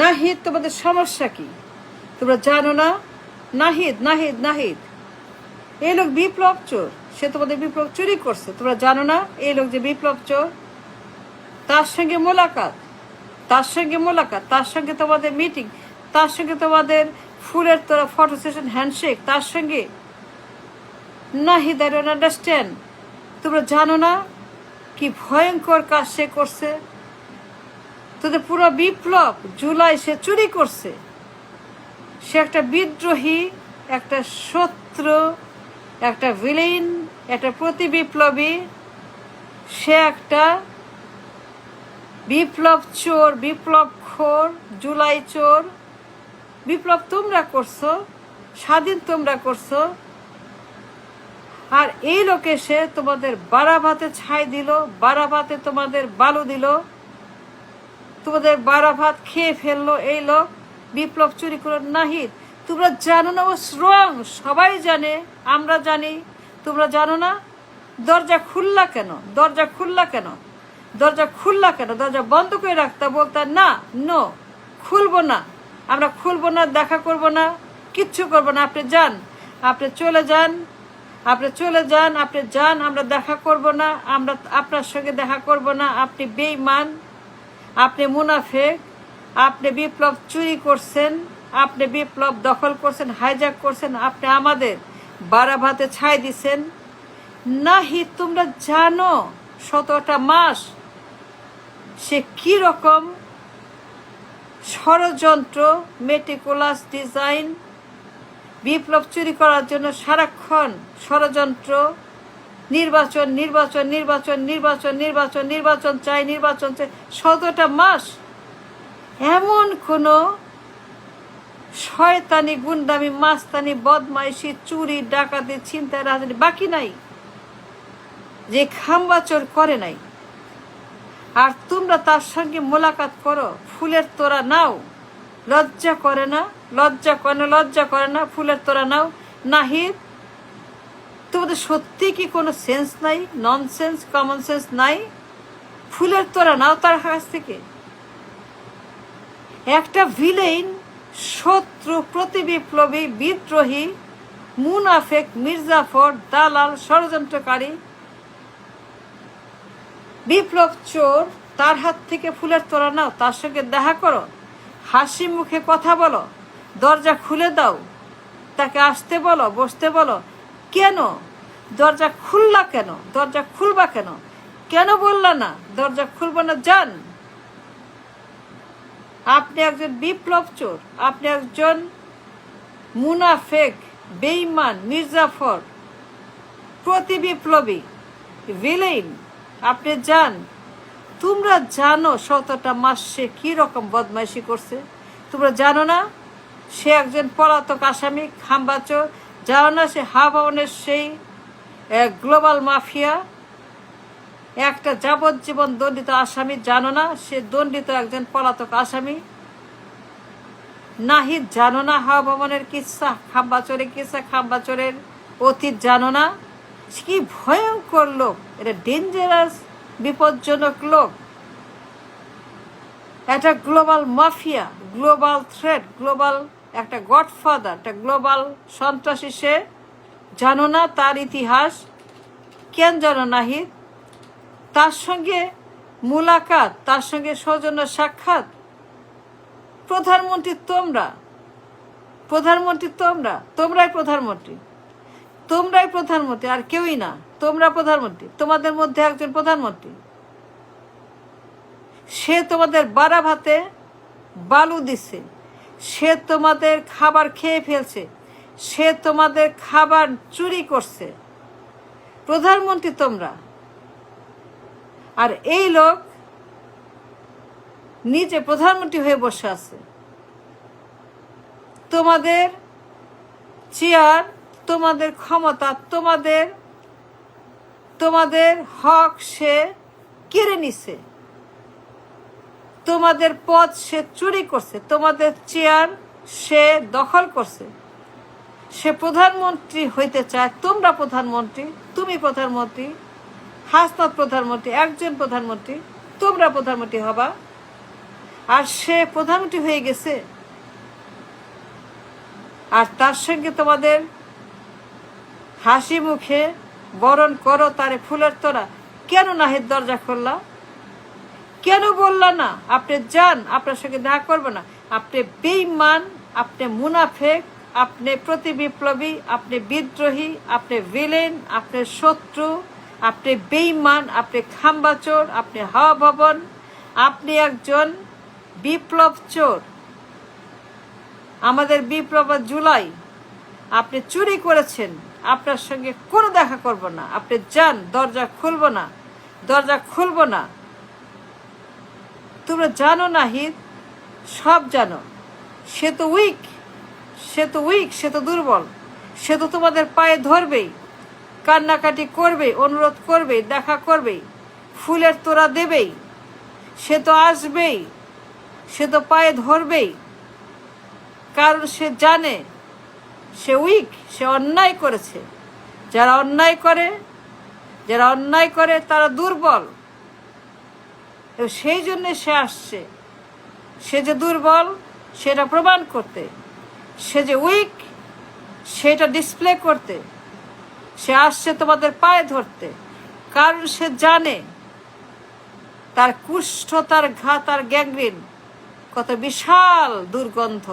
নাহিদ তোমাদের সমস্যা কি তোমরা জানো না? নাহিদ নাহিদ নাহিদ এই লোক বিপ্লব চোর, সে তোমাদের বিপ্লব চুরি করছে, তোমরা জানো না? এই লোক যে বিপ্লব চোর, তার সঙ্গে মোলাকাত, তার সঙ্গে মোলাকাত, তার সঙ্গে তোমাদের মিটিং, তার সঙ্গে তোমাদের ফুলের তোরা ফটো সেশন, হ্যান্ডশেক, তার সঙ্গে। Nahid, I don't understand. তোমরা জানো না কি ভয়ঙ্কর কাজ সে করছে? তোদের পুরো বিপ্লব জুলাই সে চুরি করছে। সে একটা বিদ্রোহী, একটা শত্রু, একটা ভিলেন, একটা প্রতি বিপ্লবী। সে একটা বিপ্লব চোর, বিপ্লব খোর, জুলাই চোর। বিপ্লব তোমরা করছো, স্বাধীন তোমরা করছো, আর এই লোক এসে তোমাদের বারাভাতে ছাই দিল, বারাভাতে তোমাদের বালু দিল, তোমাদের বারাভাত খেয়ে ফেললো এই লোক, বিপ্লব চুরি করে। নাহিদ, তোমরা জানো না ও রং? সবাই জানে, আমরা জানি, তোমরা জানো না? দরজা খুললা কেন? দরজা খুললা কেন? দরজা খুললা কেন? দরজা বন্ধ করে রাখতে বলতে না, নো, খুলবো না, আমরা খুলবো না, দেখা করব না, কিচ্ছু করবো না, আপনি যান, আপনি চলে যান, আপনি চলে যান, আপনি যান, আমরা দেখা করব না, আমরা আপনার সঙ্গে দেখা করব না, আপনি বেঈমান, আপনি মুনাফেক, আপনি বিপ্লব চুরি করছেন, আপনি বিপ্লব দখল করছেন, হাইজ্যাক করছেন, আপনি আমাদের বারাভাতে ছাই দিছেন। নাহিদ, তোমরা জানো 17টা মাস সে কি রকম ষড়যন্ত্র, মেটিকুলাস ডিজাইন, বিপ্লব চুরি করার জন্য সারাক্ষণ ষড়যন্ত্র, নির্বাচন নির্বাচন নির্বাচন নির্বাচন নির্বাচন নির্বাচন চাই, নির্বাচন চাই। 17টা মাস এমন কোনো শয়তানি, গুন্ডামি, মাস্তানি, বদমাইশি, চুরি, ডাকাতি, ছিনতাই, রাজনীতি বাকি নাই যে খাম্বাচোর করে নাই। আর তোমরা তার সঙ্গে মোলাকাত করো, ফুলের তোড়া নাও, লজ্জা করে না? লজ্জা করে না? লজ্জা করে না? ফুলের তোড়া নাও। নাহিদ, তোমাদের সত্যি কি কোনো সেন্স নাই? ননসেন্স, কমন সেন্স নাই? ফুলের তোড়া নাও তার কাছ থেকে। একটা ভিলেন, শত্রু, প্রতি বিপ্লবী, বিদ্রোহী, মুনাফেক, মির্জাফর, দালাল, ষড়যন্ত্রকারী, বিপ্লব চোর, তার হাত থেকে ফুলের তোড়া নাও, তার সঙ্গে দেখা করো, হাসি মুখে কথা বলো, দরজা খুলে দাও, তাকে আসতে বলো, বসতে বলো। কেন দরজা খুললা কেন? দরজা খুলবা কেন? কেন বললা না দরজা খুলবো না? যান, আপনি একজন বিপ্লব চোর, আপনি একজন মুনাফেক, বেঈমান, মির্জাফর, প্রতি বিপ্লবী, ভিলেন, আপনি যান। তোমরা জানো 17টা মাস সে কি রকম বদমাইশি করছে? তোমরা জানো না সে একজন পলাতক আসামি, খাম্বাচোর? জানো না সে হাওয়ানের সেই গ্লোবাল মাফিয়া, একটা যাবজ্জীবন দণ্ডিত আসামি? জানো না সে দণ্ডিত একজন পলাতক আসামি? নাহিদ, জানো না হাওয়া ভবনের কিচ্ছা, খাম্বাচোরের কিচ্ছা, খাম্বাচোরের অতীত জানো না? কি ভয়ঙ্কর লোক, এটা ডেঞ্জারাস, বিপজ্জনক লোক, একটা global mafia, global threat, global একটা গডফাদার, একটা গ্লোবাল সন্ত্রাসী সে। জানো না তার ইতিহাস? কেন জানো নাহিদ? তার সঙ্গে মুলাকাত, তার সঙ্গে সৌজন্য সাক্ষাৎ। প্রধানমন্ত্রী তোমরা, প্রধানমন্ত্রী তোমরা, তোমরাই প্রধানমন্ত্রী, তোমরাই প্রধানমন্ত্রী, আর কেউই না। তোমরা প্রধানমন্ত্রী, তোমাদের মধ্যে একজন প্রধানমন্ত্রী। সে তোমাদের বারাভাতে বালু দিছে, সে তোমাদের খাবার খেয়ে ফেলছে, সে তোমাদের খাবার চুরি করছে। প্রধানমন্ত্রী তোমরা, আর এই লোক নিজে প্রধানমন্ত্রী হয়ে বসে আছে। তোমাদের চেয়ার, তোমাদের ক্ষমতা, তোমাদের তোমাদের হক সে কেড়ে নিছে, তোমাদের পদ সে চুরি করছে, তোমাদের চেয়ার সে দখল করছে। সে প্রধানমন্ত্রী হইতে চায়, তোমরা প্রধানমন্ত্রী, তুমি প্রধানমন্ত্রী, হাসনাত প্রধানমন্ত্রী, একজন প্রধানমন্ত্রী, তোমরা প্রধানমন্ত্রী হবা। আর সে প্রধানমন্ত্রী হয়ে গেছে, আর তার সঙ্গে তোমাদের হাসি মুখে বরণ করো তারে ফুলের তোরা। কেন নাহিদ দরজা খুললা? কেন বললা না আপনি যান, আপনার সঙ্গে দেখা করবো না? আপনি বেঈমান, আপনি মুনাফেক, আপনি প্রতি বিপ্লবী, আপনি বিদ্রোহী, আপনি ভিলেন, আপনি শত্রু, আপনি বেঈমান, আপনি খাম্বাচোর, আপনি হাওয়া ভবন, আপনি একজন বিপ্লব চোর। আমাদের বিপ্লব জুলাই আপনি চুরি করেছেন, আপনার সঙ্গে কোনো দেখা করব না। আপনি যান, দরজা খুলবো না, দরজা খুলবো না। তোমরা জানো নাহিদ, সব জানো। সে তো উইক, সে তো উইক, সে তো দুর্বল। সে তো তোমাদের পায়ে ধরবেই, কান্নাকাটি করবে, অনুরোধ করবে, দেখা করবে, ফুলের তোড়া দেবেই। সে তো আসবেই, সে তো পায়ে ধরবেই, কারণ সে জানে সে উইক, সে অন্যায় করেছে। যারা অন্যায় করে, যারা অন্যায় করে তারা দুর্বল। সেই জন্য সে আসছে। সে যে দুর্বল সেটা প্রমাণ করতে, সে যে উইক সেটা ডিসপ্লে করতে সে আসছে তোমাদের পায়ে ধরতে। কারণ সে জানে তার কুষ্ঠ, তার ঘা, তার গ্যাংগ্রিন কত বিশাল দুর্গন্ধ।